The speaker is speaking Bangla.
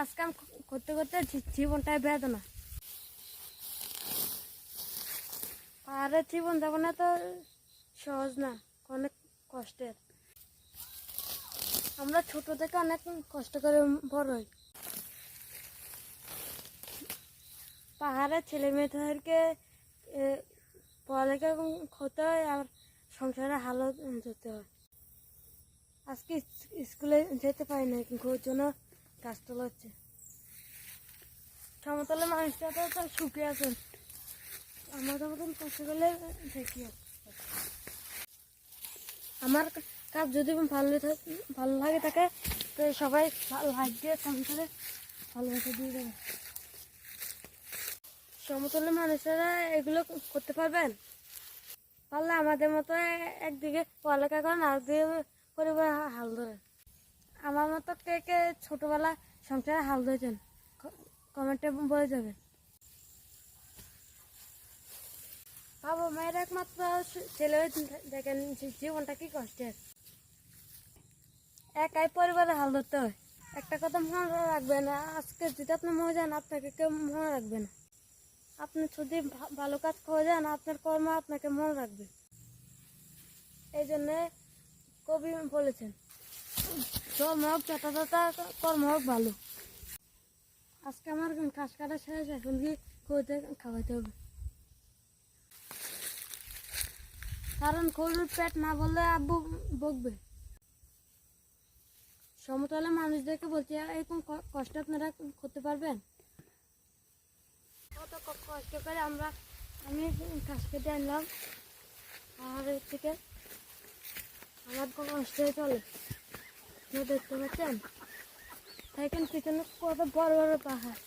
কাজ কাম করতে করতে জীবনটাই বেদনা। পাহাড়ের জীবন যাপনে তো সহজ না, অনেক কষ্টের। আমরা ছোট থেকে অনেক কষ্ট করে বড় হই। পাহাড়ের ছেলে মেয়েদেরকে পড়ালেখা করতে হয় আর সংসারে হালত যেতে হয়। আজকে স্কুলে যেতে পারি না, ওর জন্য গাছ তোলা হচ্ছে। সমতলের মানুষটা তো সুখে আছেন, আমাদের মতন কষ্ট করলে দেখি। আমার কাজ যদি ভালো লাগে থাকে তো সবাই লাইক দিয়ে সংসারে ভালোবাসা দিয়ে দেবে। সমতলের মানুষেরা এগুলো করতে পারবেন, পারলে আমাদের মতো একদিকে পড়ালেখা করেন আর দিকে পরিবার হাল ধরেন। আমার মতো কে কে ছোটবেলা সংসারে হাল ধরেছেন কমেন্টে বলে যাবেন। বাবা মায়ের একমাত্র ছেলে দেখেন জীবনটা কি কষ্টের, একাই পরিবারে হাল ধরতে হয়। একটা কথা মনে রাখবেন, আজকে যদি আপনি মরে যান আপনাকে কেউ মনে রাখবে না। আপনি যদি ভালো কাজ করে যান আপনার কর্ম আপনাকে মনে রাখবে। এই জন্যে কবি বলেছেন, শ্রম হোক যথাযথ, কর্ম হোক ভালো। আজকে আমার কাজ কাটা শেষ, এখন কি করে খাওয়াইতে হবে, কারণ গরুর পেট না বললে আব্বু বকবে। সমতলে মানুষদেরকে বলছি এরকম কষ্ট আপনারা করতে পারবেন? কত কষ্ট করে আমি কাজ কেটে আনলাম পাহাড়ের থেকে, আমার কষ্ট হয়ে চলে দেখতে পাচ্ছেন, দেখেন পিছনে কত বড় বড় পাহাড়।